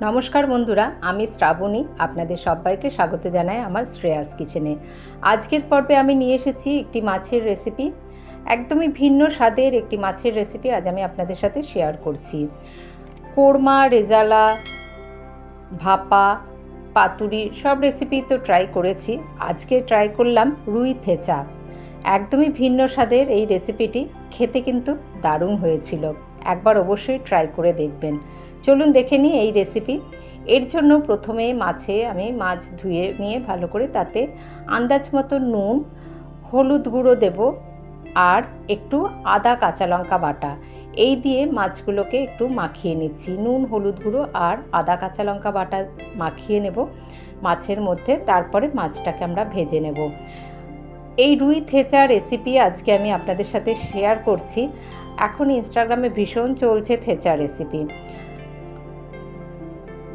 নমস্কার বন্ধুরা, আমি শ্রাবণী আপনাদের সবাইকে স্বাগত জানাই আমার শ্রেয়াস কিচেনে। আজকের পর্বে আমি নিয়ে এসেছি একটি মাছের রেসিপি, একদমই ভিন্ন স্বাদের একটি মাছের রেসিপি আজ আমি আপনাদের সাথে শেয়ার করছি। কোরমা, রেজালা, ভাপা, পাতুরি সব রেসিপি তো ট্রাই করেছি, আজকে ট্রাই করলাম রুই থেচা। একদমই ভিন্ন স্বাদের এই রেসিপিটি খেতে কিন্তু দারুণ হয়েছিল, একবার অবশ্যই ট্রাই করে দেখবেন। চলুন দেখে নিই এই রেসিপি। এর জন্য প্রথমে আমি মাছ ধুয়ে নিয়ে ভালো করে তাতে আন্দাজ মতো নুন, হলুদ গুঁড়ো দেব আর একটু আদা কাঁচা লঙ্কা বাটা, এই দিয়ে মাছগুলোকে একটু মাখিয়ে নিচ্ছি। নুন, হলুদ গুঁড়ো আর আদা কাঁচা লঙ্কা বাটা মাখিয়ে নেব মাছের মধ্যে, তারপরে মাছটাকে আমরা ভেজে নেব। এই রুই থেচা রেসিপি আজকে আমি আপনাদের সাথে শেয়ার করছি। এখন ইনস্টাগ্রামে ভীষণ চলছে থেচা রেসিপি,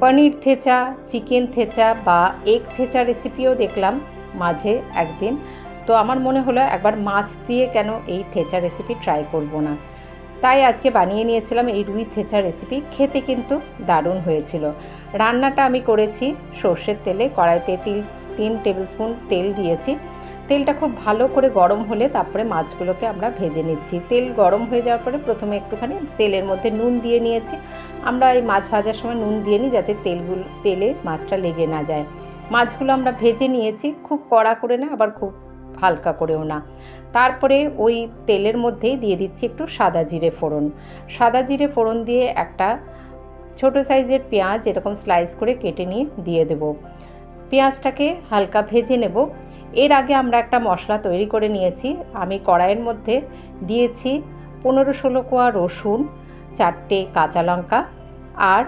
পনির থেচা, চিকেন থেচা বা এগ থেচা রেসিপিও দেখলাম মাঝে একদিন। তো আমার মনে হলো একবার মাছ দিয়ে কেন এই থেচা রেসিপি ট্রাই করব না, তাই আজকে বানিয়ে নিয়েছিলাম এই রুই থেচা রেসিপি। খেতে কিন্তু দারুণ হয়েছিল। রান্নাটা আমি করেছি সর্ষের তেলে, কড়াইতে 3 টেবিল স্পুন তেল দিয়েছি। তেলটা খুব ভালো করে গরম হলে তারপরে মাছগুলোকে আমরা ভেজে নিচ্ছি। তেল গরম হয়ে যাওয়ার পরে প্রথমে একটুখানি তেলের মধ্যে নুন দিয়ে নিয়েছি। আমরা এই মাছ ভাজার সময় নুন দিয়ে নিই যাতে তেলে মাছটা লেগে না যায়। মাছগুলো আমরা ভেজে নিয়েছি, খুব কড়া করে না আবার খুব হালকা করেও না। তারপরে ওই তেলের মধ্যেই দিয়ে দিচ্ছি একটু সাদা জিরে ফোড়ন। সাদা জিরে ফোড়ন দিয়ে একটা ছোটো সাইজের পেঁয়াজ এরকম স্লাইস করে কেটে নিয়ে দিয়ে দেব। পেঁয়াজটাকে হালকা ভেজে নেব। এর আগে আমরা একটা মশলা তৈরি করে নিয়েছি। আমি কড়াইয়ের মধ্যে দিয়েছি 15-16 কোয়া রসুন, 4টে কাঁচা লঙ্কা আর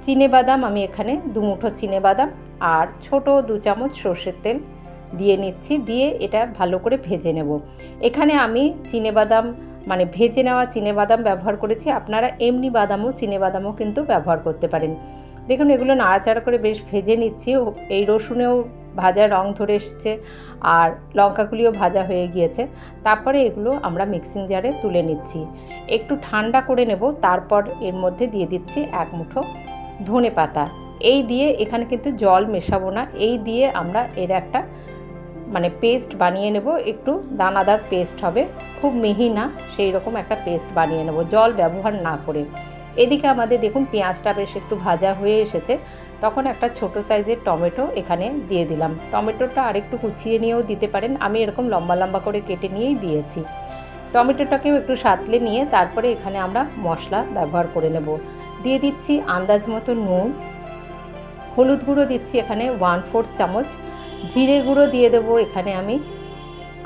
চিনেবাদাম। আমি এখানে 2 মুঠো চিনেবাদাম আর ছোট 2 চামচ সর্ষের তেল দিয়ে নিচ্ছি। দিয়ে এটা ভালো করে ভেজে নেব। এখানে আমি চিনেবাদাম মানে ভেজে নেওয়া চিনেবাদাম ব্যবহার করেছি, আপনারা এমনি চিনেবাদামও কিন্তু ব্যবহার করতে পারেন। দেখুন এগুলো নাড়াচাড়া করে বেশ ভেজে নিচ্ছি। এই রসুনেও ভাজা রং ধরে এসছে আর লঙ্কাগুলিও ভাজা হয়ে গিয়েছে। তারপরে এগুলো আমরা মিক্সিং জারে তুলে নিচ্ছি, একটু ঠান্ডা করে নেব। তারপর এর মধ্যে দিয়ে দিচ্ছি 1 মুঠো ধনে পাতা। এই দিয়ে এখানে কিন্তু জল মেশাবো না, এই দিয়ে আমরা এর একটা পেস্ট বানিয়ে নেব। একটু দানাদার পেস্ট হবে, খুব মিহি না, সেই রকম একটা পেস্ট বানিয়ে নেব জল ব্যবহার না করে। এদিকে আমাদের দেখুন পেঁয়াজটা বেশ একটু ভাজা হয়ে এসেছে। তখন একটা ছোট সাইজের টমেটো এখানে দিয়ে দিলাম। টমেটোটা আরেকটু কুচিয়ে নিয়েও দিতে পারেন, আমি এরকম লম্বা লম্বা করে কেটে নিয়েই দিয়েছি। টমেটোটাকেও একটু সাঁতলে নিয়ে তারপরে এখানে আমরা মশলা ব্যবহার করে নেব। দিয়ে দিচ্ছি আন্দাজ মতো নুন, হলুদ গুঁড়ো দিচ্ছি এখানে 1/4 চামচ, জিরে গুঁড়ো দিয়ে দেবো এখানে আমি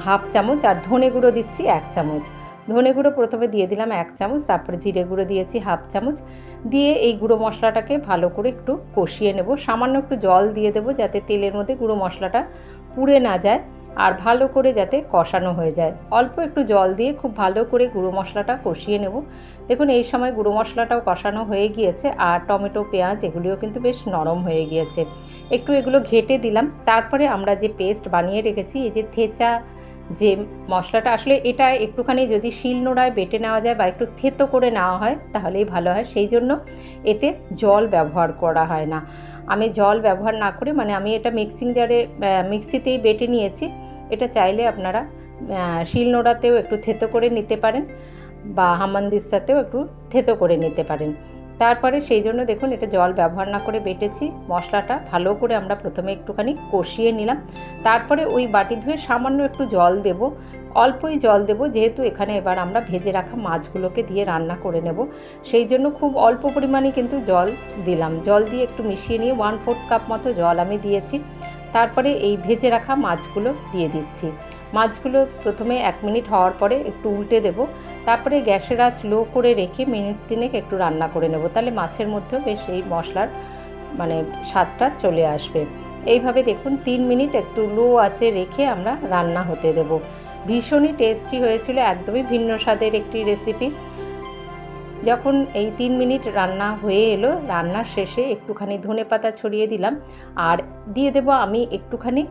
1/2 চামচ আর ধনে গুঁড়ো দিচ্ছি 1 চামচ। ধনে গুঁড়ো প্রথমে দিয়ে দিলাম 1 চামচ, তারপরে জিরে গুঁড়ো দিয়েছি 1/2 চামচ। দিয়ে এই গুঁড়ো মশলাটাকে ভালো করে একটু কষিয়ে নেব। সামান্য একটু জল দিয়ে দেবো যাতে তেলের মধ্যে গুঁড়ো মশলাটা পুড়ে না যায় আর ভালো করে যাতে কষানো হয়ে যায়। অল্প একটু জল দিয়ে খুব ভালো করে গুঁড়ো মশলাটা কষিয়ে নেব। দেখুন এই সময় গুঁড়ো মশলাটাও কষানো হয়ে গিয়েছে আর টমেটো, পেঁয়াজ এগুলিও কিন্তু বেশ নরম হয়ে গিয়েছে। একটু এগুলো ঘেটে দিলাম। তারপরে আমরা যে পেস্ট বানিয়ে রেখেছি, এই যে থেচা যে মশলাটা, আসলে এটা একটুখানি যদি শিলনোড়ায় বেটে নেওয়া যায় বা একটু থেতো করে নেওয়া হয় তাহলেই ভালো হয়, সেই জন্য এতে জল ব্যবহার করা হয় না। আমি জল ব্যবহার না করে আমি এটা মিক্সিতেই বেটে নিয়েছি। এটা চাইলে আপনারা শিলনোড়াতেও একটু থেতো করে নিতে পারেন বা হামানদিস্তাতেও একটু থেতো করে নিতে পারেন। তারপরে সেই জন্য দেখুন এটা জল ব্যবহার না করে বেটেছি। মশলাটা ভালো করে আমরা প্রথমে একটুখানি কষিয়ে নিলাম। তারপরে ওই বাটি ধুয়ে সামান্য একটু জল দেব, অল্পই জল দেব, যেহেতু এখানে এবার আমরা ভেজে রাখা মাছগুলোকে দিয়ে রান্না করে নেব, সেই জন্য খুব অল্প পরিমাণে কিন্তু জল দিলাম। জল দিয়ে একটু মিশিয়ে নিয়ে 1/4 কাপ মতো জল আমি দিয়েছি। তারপরে এই ভেজে রাখা মাছগুলো দিয়ে দিচ্ছি। মাছগুলো প্রথমে 1 মিনিট হওয়ার পরে একটু উল্টে দেব। তারপরে গ্যাসের আঁচ লো করে রেখে মিনিট 3 একটু রান্না করে নেব, তাহলে মাছের মধ্যেও বেশ এই মশলার স্বাদটা চলে আসবে। এইভাবে দেখুন 3 মিনিট একটু লো আঁচে রেখে আমরা রান্না হতে দেব। ভীষণই টেস্টি হয়েছিল, একদমই ভিন্ন স্বাদের একটি রেসিপি। যখন এই 3 মিনিট রান্না হয়ে এলো, রান্নার শেষে একটুখানি ধনেপাতা ছড়িয়ে দিলাম আর দিয়ে দেব আমি একটুখানি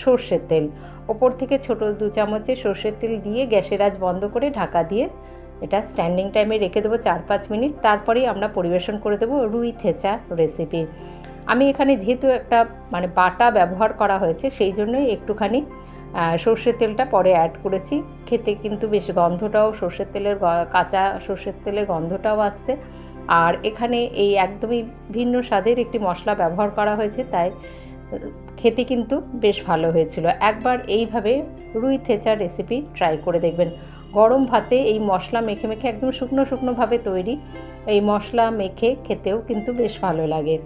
সর্ষের তেল। ওপর থেকে ছোট 2 চামচে সর্ষের তেল দিয়ে গ্যাসের আঁচ বন্ধ করে ঢাকা দিয়ে এটা স্ট্যান্ডিং টাইমে রেখে দেবো 4-5 মিনিট, তারপরেই আমরা পরিবেশন করে দেবো রুই থেচা রেসিপি। আমি এখানে যেহেতু একটা মানে বাটা ব্যবহার করা হয়েছে, সেই জন্যই একটুখানি সর্ষের তেলটা পরে অ্যাড করেছি। খেতে কিন্তু বেশ গন্ধটাও সর্ষের তেলের কাঁচা সর্ষের তেলের গন্ধটাও আসছে। আর এখানে এই একদমই ভিন্ন স্বাদের একটি মশলা ব্যবহার করা হয়েছে, তাই খেতে কিন্তু বেশ ভালো হয়েছিল। একবার এইভাবে রুই থেচার রেসিপি ট্রাই করে দেখবেন। গরম ভাতে এই মশলা মেখে মেখে একদম শুকনো শুকনোভাবে তৈরি, এই মশলা মেখে খেতেও কিন্তু বেশ ভালো লাগে।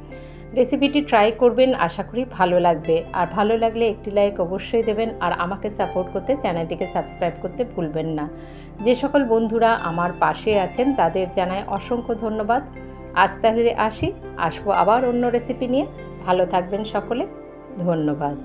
রেসিপিটি ট্রাই করবেন, আশা করি ভালো লাগবে। আর ভালো লাগলে একটি লাইক অবশ্যই দেবেন, আর আমাকে সাপোর্ট করতে চ্যানেলটিকে সাবস্ক্রাইব করতে ভুলবেন না। যে সকল বন্ধুরা আমার পাশে আছেন তাদের জানাই অসংখ্য ধন্যবাদ। আজ তাহলে আসবো আবার অন্য রেসিপি নিয়ে। ভালো থাকবেন সকলে, ধন্যবাদ।